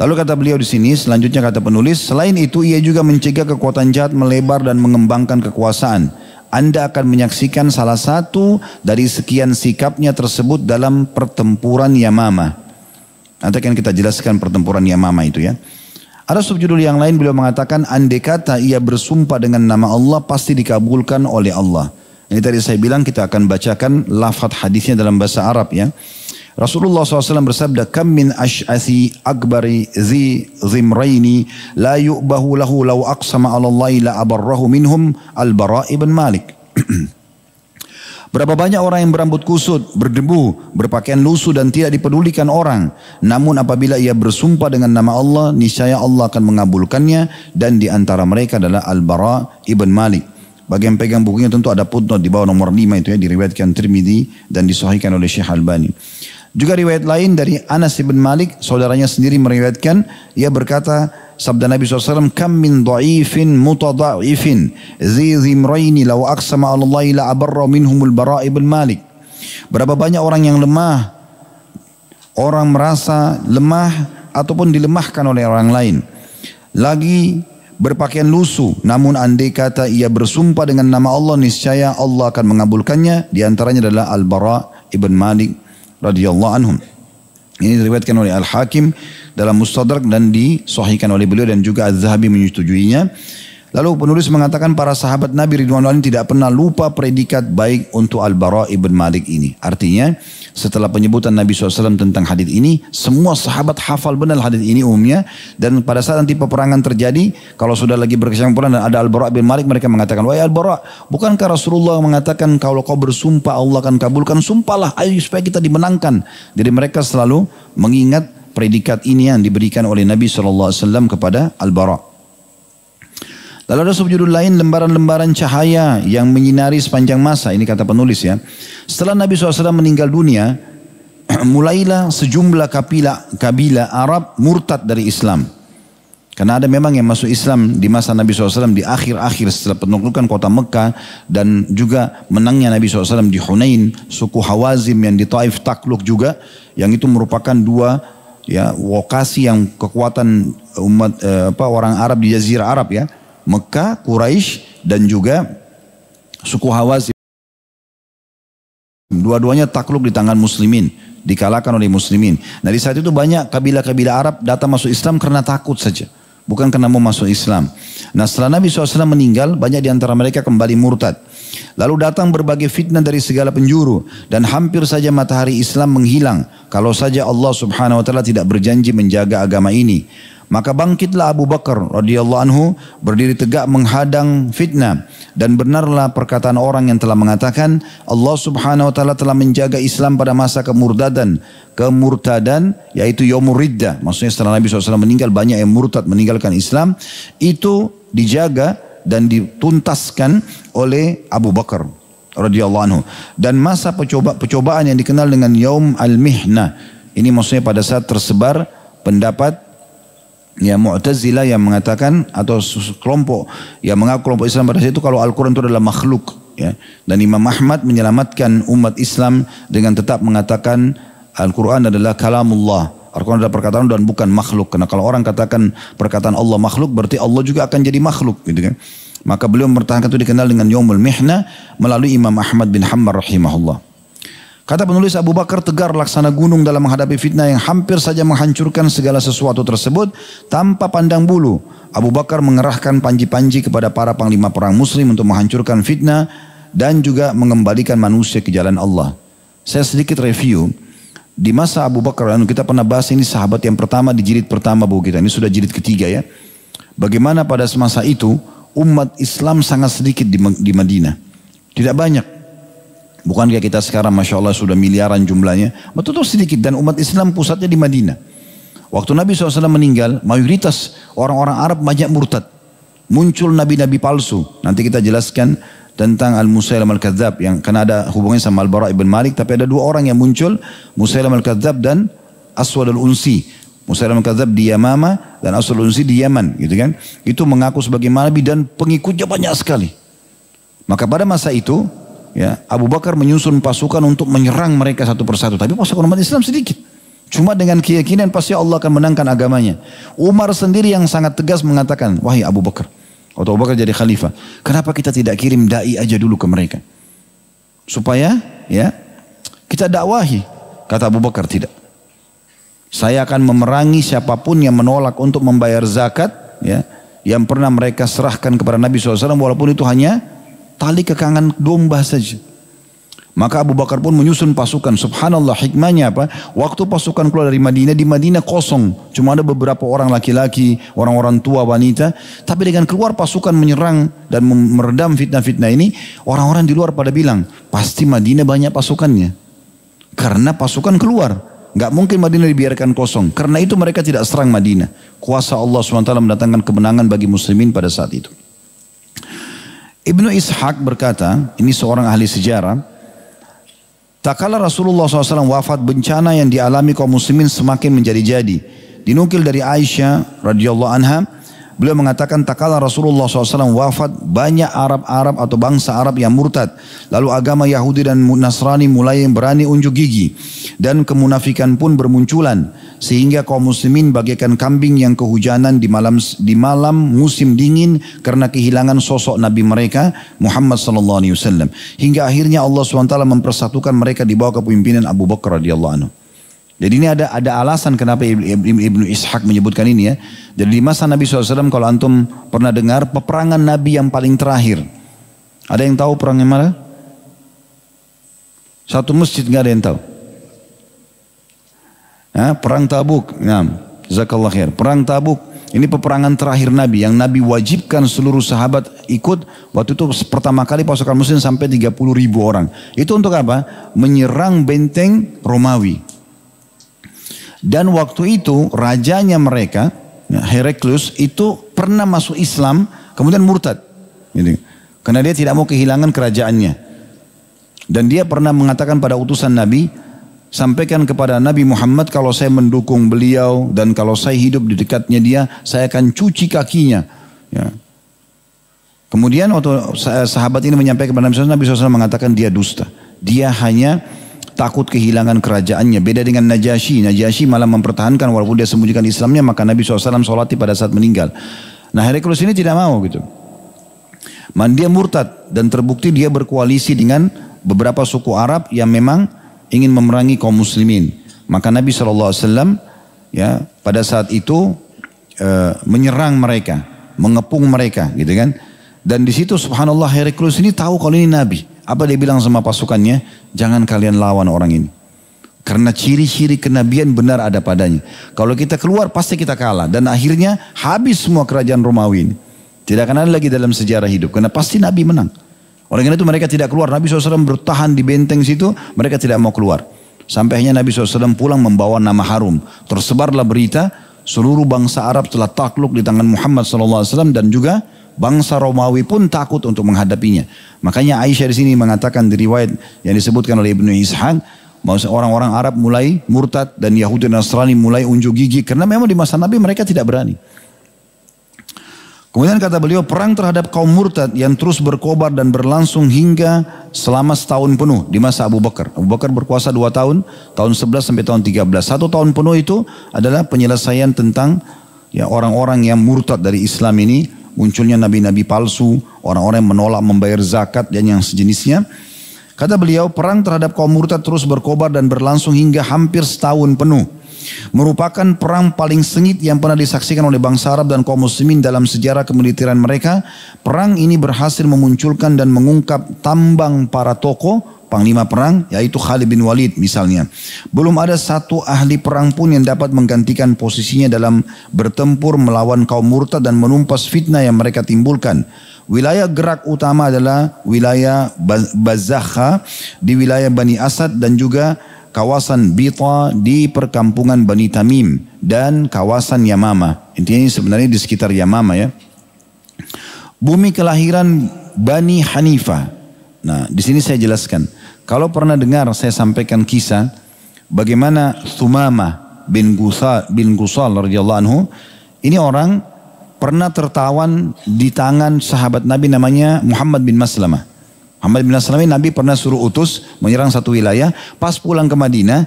Lalu kata beliau di sini, selanjutnya kata penulis, selain itu ia juga mencegah kekuatan jahat melebar dan mengembangkan kekuasaan. Anda akan menyaksikan salah satu dari sekian sikapnya tersebut dalam pertempuran Yamamah. Nanti akan kita jelaskan pertempuran Yamamah itu ya. Ada subjudul yang lain beliau mengatakan, andai kata ia bersumpah dengan nama Allah pasti dikabulkan oleh Allah. Ini tadi saya bilang kita akan bacakan lafaz hadisnya dalam bahasa Arab ya. Rasulullah SAW bersabda, kam min ash'athi akbari zi zimraini la yu'bahu lahu law aqsama ala Allah la abarrahu minhum Al-Bara' ibn Malik. Berapa banyak orang yang berambut kusut, berdebu, berpakaian lusuh dan tidak dipedulikan orang. Namun apabila ia bersumpah dengan nama Allah, niscaya Allah akan mengabulkannya, dan di antara mereka adalah Al-Bara' ibn Malik. Bagi yang pegang bukunya tentu ada footnote di bawah nomor 5 itu ya, diriwayatkan Tirmidzi dan disahihkan oleh Syekh Albani. Juga riwayat lain dari Anas bin Malik, saudaranya sendiri meriwayatkan, ia berkata, sabda Nabi SAW, kam min dha'ifin mutadha'ifin zi zimraini law aqsama 'ala Allah la abarra minhumul Bara' ibn Malik. Berapa banyak orang yang lemah, orang merasa lemah ataupun dilemahkan oleh orang lain. Lagi berpakaian lusuh, namun andai kata ia bersumpah dengan nama Allah, niscaya Allah akan mengabulkannya. Di antaranya adalah Al-Bara' ibn Malik radhiyallahu anhum. Ini diriwayatkan oleh Al-Hakim dalam Mustadrak dan disahihkan oleh beliau, dan juga Az-Zahabi menyetujuinya. Lalu penulis mengatakan para sahabat Nabi Ridwanullah tidak pernah lupa predikat baik untuk Al-Bara' ibn Malik ini. Artinya setelah penyebutan Nabi SAW tentang hadis ini, semua sahabat hafal benar hadis ini umumnya. Dan pada saat nanti peperangan terjadi, kalau sudah lagi berkesimpulan dan ada Al-Bara' ibn Malik, mereka mengatakan, wahai Al-Bara', bukankah Rasulullah mengatakan kalau kau bersumpah Allah akan kabulkan, sumpahlah ayo supaya kita dimenangkan. Jadi mereka selalu mengingat predikat ini yang diberikan oleh Nabi SAW kepada Al-Bara'. Lalu ada subjudul lain, lembaran-lembaran cahaya yang menyinari sepanjang masa. Ini kata penulis ya. Setelah Nabi SAW meninggal dunia, mulailah sejumlah kabilah Arab murtad dari Islam. Karena ada memang yang masuk Islam di masa Nabi SAW di akhir-akhir setelah penaklukan kota Mekah. Dan juga menangnya Nabi SAW di Hunain, suku Hawazim yang di Taif takluk juga. Yang itu merupakan dua ya, lokasi yang kekuatan umat orang Arab di Jazirah Arab ya. Mekah, Quraisy dan juga suku Hawazin. Dua-duanya takluk di tangan muslimin, dikalahkan oleh muslimin. Nah di saat itu banyak kabilah-kabilah Arab datang masuk Islam karena takut saja, bukan karena mau masuk Islam. Nah setelah Nabi SAW meninggal, banyak di antara mereka kembali murtad. Lalu datang berbagai fitnah dari segala penjuru dan hampir saja matahari Islam menghilang kalau saja Allah Subhanahu wa taala tidak berjanji menjaga agama ini. Maka bangkitlah Abu Bakar radhiyallahu anhu berdiri tegak menghadang fitnah. Dan benarlah perkataan orang yang telah mengatakan Allah Subhanahu wa taala telah menjaga Islam pada masa kemurtadan yaitu yaumur riddah. Maksudnya setelah Nabi SAW meninggal banyak yang murtad meninggalkan Islam. Itu dijaga dan dituntaskan oleh Abu Bakar radhiyallahu anhu. Dan masa percobaan yang dikenal dengan Yaum al-Mihnah. Ini maksudnya pada saat tersebar pendapat ya Mu'tazilah yang mengatakan atau kelompok yang mengaku kelompok Islam pada saat itu kalau Al-Quran itu adalah makhluk ya. Dan Imam Ahmad menyelamatkan umat Islam dengan tetap mengatakan Al-Quran adalah kalamullah. Al-Quran adalah perkataan dan bukan makhluk. Karena kalau orang katakan perkataan Allah makhluk berarti Allah juga akan jadi makhluk gitu kan. Maka beliau mempertahankan itu dikenal dengan Yaumul Mihnah melalui Imam Ahmad bin Hanbal rahimahullah. Kata penulis, Abu Bakar tegar laksana gunung dalam menghadapi fitnah yang hampir saja menghancurkan segala sesuatu tersebut tanpa pandang bulu. Abu Bakar mengerahkan panji-panji kepada para panglima perang muslim untuk menghancurkan fitnah dan juga mengembalikan manusia ke jalan Allah. Saya sedikit review. Di masa Abu Bakar, kita pernah bahas ini sahabat yang pertama di jilid pertama buku kita. Ini sudah jilid ketiga ya. Bagaimana pada semasa itu umat Islam sangat sedikit di Madinah. Tidak banyak. Bukan kayak kita sekarang Masya Allah sudah miliaran jumlahnya. Betul-betul sedikit dan umat Islam pusatnya di Madinah. Waktu Nabi SAW meninggal, mayoritas orang-orang Arab banyak murtad. Muncul nabi-nabi palsu. Nanti kita jelaskan tentang Al-Musailam Al-Kadzab yang karena ada hubungannya sama Al-Bara' ibn Malik. Tapi ada dua orang yang muncul, Musailam Al-Kadzab dan Aswad Al-Unsi. Musailam Al-Kadzab di Yamama dan Aswad Al-Unsi di Yaman. Gitu kan? Itu mengaku sebagai nabi dan pengikutnya banyak sekali. Maka pada masa itu, ya, Abu Bakar menyusun pasukan untuk menyerang mereka satu persatu. Tapi pasukan umat Islam sedikit. Cuma dengan keyakinan pasti Allah akan menangkan agamanya. Umar sendiri yang sangat tegas mengatakan, wahai Abu Bakar. Waktu Abu Bakar jadi khalifah. Kenapa kita tidak kirim da'i aja dulu ke mereka? Supaya ya kita dakwahi. Kata Abu Bakar, tidak. Saya akan memerangi siapapun yang menolak untuk membayar zakat. Ya, yang pernah mereka serahkan kepada Nabi SAW walaupun itu hanya tali kekangan domba saja. Maka Abu Bakar pun menyusun pasukan. Subhanallah, hikmahnya apa? Waktu pasukan keluar dari Madinah, di Madinah kosong. Cuma ada beberapa orang laki-laki, orang-orang tua, wanita. Tapi dengan keluar pasukan menyerang dan meredam fitnah-fitnah ini, orang-orang di luar pada bilang, pasti Madinah banyak pasukannya. Karena pasukan keluar. Gak mungkin Madinah dibiarkan kosong. Karena itu mereka tidak serang Madinah. Kuasa Allah SWT mendatangkan kemenangan bagi muslimin pada saat itu. Ibnu Ishaq berkata, ini seorang ahli sejarah, tak kala Rasulullah SAW wafat, bencana yang dialami kaum muslimin semakin menjadi-jadi. Dinukil dari Aisyah radhiyallahu anha, beliau mengatakan tak kala Rasulullah SAW wafat, banyak Arab-Arab atau bangsa Arab yang murtad. Lalu agama Yahudi dan Nasrani mulai berani unjuk gigi. Dan kemunafikan pun bermunculan. Sehingga kaum muslimin bagaikan kambing yang kehujanan di malam musim dingin karena kehilangan sosok Nabi mereka Muhammad SAW. Hingga akhirnya Allah SWT mempersatukan mereka di bawah kepemimpinan Abu Bakar radhiyallahu anhu. Jadi ini ada alasan kenapa Ibnu Ishaq menyebutkan ini ya. Jadi di masa Nabi SAW kalau antum pernah dengar peperangan Nabi yang paling terakhir. Ada yang tahu perang yang mana? Satu masjid nggak ada yang tahu. Perang Tabuk. Nah, jazakallah khair. Perang Tabuk. Ini peperangan terakhir Nabi yang Nabi wajibkan seluruh sahabat ikut. Waktu itu pertama kali pasukan muslim sampai 30.000 orang. Itu untuk apa? Menyerang benteng Romawi. Dan waktu itu rajanya mereka, Heraklius itu pernah masuk Islam kemudian murtad. Gitu. Karena dia tidak mau kehilangan kerajaannya. Dan dia pernah mengatakan pada utusan Nabi, sampaikan kepada Nabi Muhammad kalau saya mendukung beliau dan kalau saya hidup di dekatnya dia, saya akan cuci kakinya. Ya. Kemudian waktu sahabat ini menyampaikan kepada Nabi SAW mengatakan dia dusta. Dia hanya takut kehilangan kerajaannya. Beda dengan Najasyi. Najasyi malah mempertahankan walaupun dia sembunyikan Islamnya, maka Nabi SAW sholati pada saat meninggal. Nah Heraklius ini tidak mau gitu. Dia murtad dan terbukti dia berkoalisi dengan beberapa suku Arab yang memang ingin memerangi kaum muslimin. Maka Nabi SAW ya pada saat itu menyerang mereka, mengepung mereka gitu kan. Dan di situ subhanallah Heraklius ini tahu kalau ini Nabi. Apa dia bilang sama pasukannya? Jangan kalian lawan orang ini. Karena ciri-ciri kenabian benar ada padanya. Kalau kita keluar pasti kita kalah. Dan akhirnya habis semua kerajaan Romawi ini. Tidak akan ada lagi dalam sejarah hidup. Karena pasti Nabi menang. Oleh karena itu mereka tidak keluar. Nabi SAW bertahan di benteng situ. Mereka tidak mau keluar. Sampai akhirnya Nabi SAW pulang membawa nama harum. Tersebarlah berita. Seluruh bangsa Arab telah takluk di tangan Muhammad SAW. Dan juga bangsa Romawi pun takut untuk menghadapinya. Makanya Aisyah di sini mengatakan di riwayat yang disebutkan oleh Ibnu Ishaq. Orang-orang Arab mulai murtad. Dan Yahudi dan Nasrani mulai unjuk gigi. Karena memang di masa Nabi mereka tidak berani. Kemudian kata beliau, perang terhadap kaum murtad yang terus berkobar dan berlangsung hingga selama setahun penuh di masa Abu Bakar. Abu Bakar berkuasa 2 tahun, tahun 11 sampai tahun 13. 1 tahun penuh itu adalah penyelesaian tentang ya orang-orang yang murtad dari Islam ini, munculnya nabi-nabi palsu, orang-orang yang menolak membayar zakat dan yang sejenisnya. Kata beliau, perang terhadap kaum murtad terus berkobar dan berlangsung hingga hampir setahun penuh. Merupakan perang paling sengit yang pernah disaksikan oleh bangsa Arab dan kaum muslimin dalam sejarah kemiliteran mereka. Perang ini berhasil memunculkan dan mengungkap tambang para tokoh panglima perang, yaitu Khalid bin Walid misalnya. Belum ada satu ahli perang pun yang dapat menggantikan posisinya dalam bertempur melawan kaum murtad dan menumpas fitnah yang mereka timbulkan. Wilayah gerak utama adalah wilayah Bazakha di wilayah Bani Asad dan juga kawasan Bita di perkampungan Bani Tamim dan kawasan Yamama. Intinya ini sebenarnya di sekitar Yamama ya. Bumi kelahiran Bani Hanifah. Nah, di sini saya jelaskan. Kalau pernah dengar saya sampaikan kisah bagaimana Thumamah bin Gusal radhiyallahu anhu. Ini orang pernah tertawan di tangan sahabat Nabi namanya Muhammad bin Maslamah. Muhammad bin Maslamah Nabi pernah suruh utus menyerang satu wilayah. Pas pulang ke Madinah,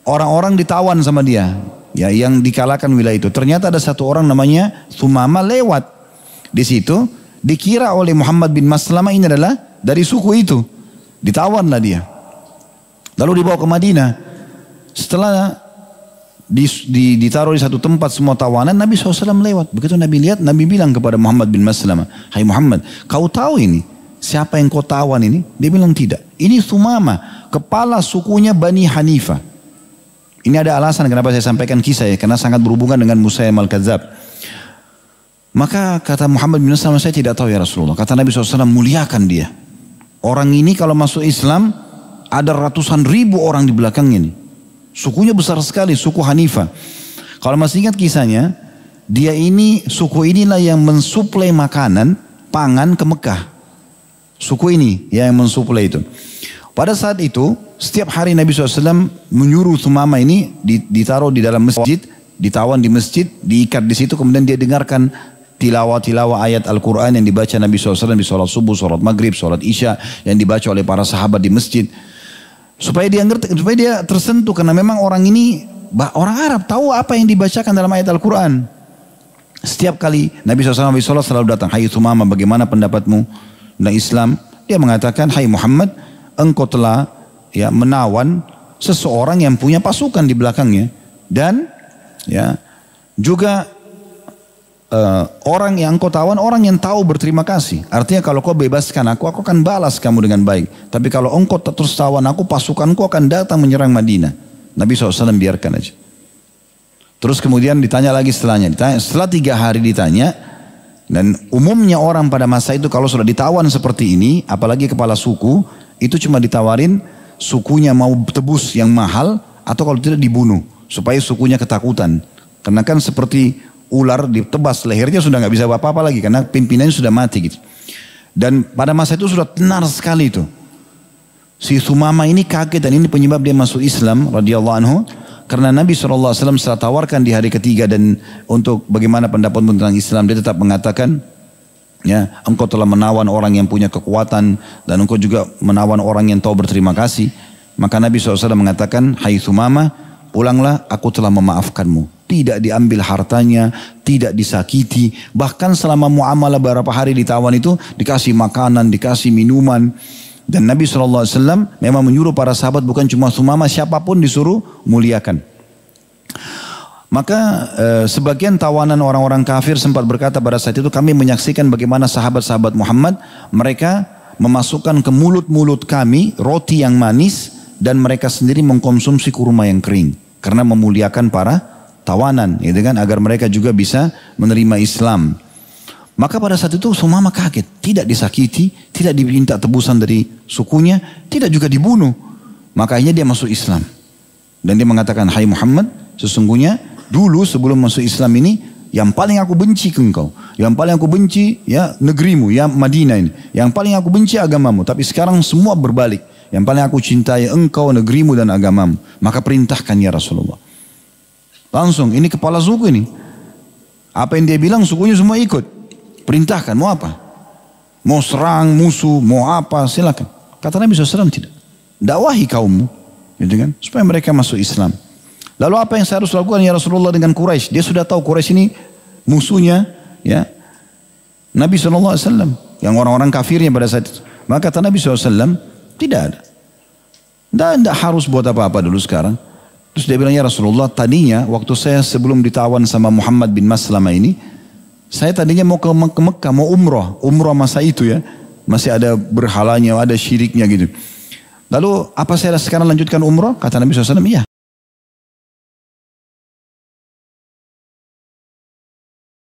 orang-orang ditawan sama dia. Ya, yang dikalahkan wilayah itu. Ternyata ada satu orang namanya Thumamah lewat. Di situ dikira oleh Muhammad bin Maslamah ini adalah dari suku itu. Ditawanlah dia. Lalu dibawa ke Madinah. Setelah ditaruh di satu tempat semua tawanan, Nabi SAW lewat. Begitu Nabi lihat, Nabi bilang kepada Muhammad bin Maslamah, "Hai Muhammad, kau tahu ini? Siapa yang kau tawan ini?" Dia bilang tidak. Ini Thumamah, kepala sukunya Bani Hanifah. Ini ada alasan kenapa saya sampaikan kisah ya, karena sangat berhubungan dengan Musailamah al-Kadzdzab. Maka kata Muhammad bin Maslamah, saya tidak tahu ya Rasulullah. Kata Nabi SAW, muliakan dia. Orang ini kalau masuk Islam, ada ratusan ribu orang di belakangnya nih. Sukunya besar sekali, suku Hanifah. Kalau masih ingat kisahnya, dia ini, suku inilah yang mensuplai makanan, pangan ke Mekah. Suku ini yang mensuplai itu. Pada saat itu, setiap hari Nabi SAW menyuruh Thumamah ini ditaruh di dalam masjid, ditawan di masjid, diikat di situ, kemudian dia dengarkan tilawah ayat Al-Quran yang dibaca Nabi SAW di sholat subuh, sholat maghrib, sholat isya, yang dibaca oleh para sahabat di masjid. Supaya dia ngerti, supaya dia tersentuh, karena memang orang ini, orang Arab tahu apa yang dibacakan dalam ayat Al-Quran. Setiap kali Nabi SAW selalu datang, "Hai Thumamah, bagaimana pendapatmu tentang Islam?" Dia mengatakan, "Hai Muhammad, engkau telah ya menawan seseorang yang punya pasukan di belakangnya. Dan ya juga orang yang kau tawan, orang yang tahu berterima kasih. Artinya kalau kau bebaskan aku akan balas kamu dengan baik. Tapi kalau engkau terus tawan aku, pasukanku akan datang menyerang Madinah. Nabi SAW biarkan aja. Terus kemudian ditanya lagi setelahnya. Setelah 3 hari ditanya, dan umumnya orang pada masa itu kalau sudah ditawan seperti ini, apalagi kepala suku, itu cuma ditawarin sukunya mau tebus yang mahal, atau kalau tidak dibunuh, supaya sukunya ketakutan. Karena kan seperti ular ditebas lehernya sudah nggak bisa apa-apa lagi karena pimpinannya sudah mati gitu. Dan pada masa itu sudah tenar sekali itu. Si Sumama ini kaget dan ini penyebab dia masuk Islam radhiyallahu anhu, karena Nabi SAW setelah tawarkan di hari ketiga dan untuk bagaimana pendapat tentang Islam, dia tetap mengatakan, ya, engkau telah menawan orang yang punya kekuatan dan engkau juga menawan orang yang tahu berterima kasih. Maka Nabi SAW mengatakan, hai Sumama, pulanglah, aku telah memaafkanmu. Tidak diambil hartanya, tidak disakiti. Bahkan selama muamalah beberapa hari ditawan itu dikasih makanan, dikasih minuman. Dan Nabi SAW memang menyuruh para sahabat, bukan cuma Sumama, siapapun disuruh muliakan. Maka sebagian tawanan orang-orang kafir sempat berkata pada saat itu, kami menyaksikan bagaimana sahabat-sahabat Muhammad, mereka memasukkan ke mulut-mulut kami roti yang manis dan mereka sendiri mengkonsumsi kurma yang kering. Karena memuliakan para tawanan, gitu kan, agar mereka juga bisa menerima Islam. Maka pada saat itu Sumama kaget, tidak disakiti, tidak diminta tebusan dari sukunya, tidak juga dibunuh. Makanya dia masuk Islam. Dan dia mengatakan, hai Muhammad, sesungguhnya dulu sebelum masuk Islam ini, yang paling aku benci ke engkau, yang paling aku benci ya negerimu, ya Madinah ini, yang paling aku benci agamamu. Tapi sekarang semua berbalik, yang paling aku cintai engkau, negerimu dan agamamu. Maka perintahkan ya Rasulullah. Langsung, ini kepala suku ini. Apa yang dia bilang sukunya semua ikut. Perintahkan, mau apa? Mau serang musuh, mau apa, silakan. Kata Nabi SAW tidak. Dakwahi kaummu, gitu kan, supaya mereka masuk Islam. Lalu apa yang saya harus lakukan ya Rasulullah dengan Quraisy? Dia sudah tahu Quraisy ini musuhnya, ya Nabi SAW, yang orang-orang kafirnya pada saat itu. Maka kata Nabi SAW, tidak ada. Tidak harus buat apa-apa dulu sekarang. Terus dia bilang, ya Rasulullah, tadinya waktu saya sebelum ditawan sama Muhammad bin Maslamah ini, saya tadinya mau ke Mekah, mau umroh masa itu ya, masih ada berhalanya, ada syiriknya gitu. Lalu apa saya sekarang lanjutkan umroh? Kata Nabi SAW, iya.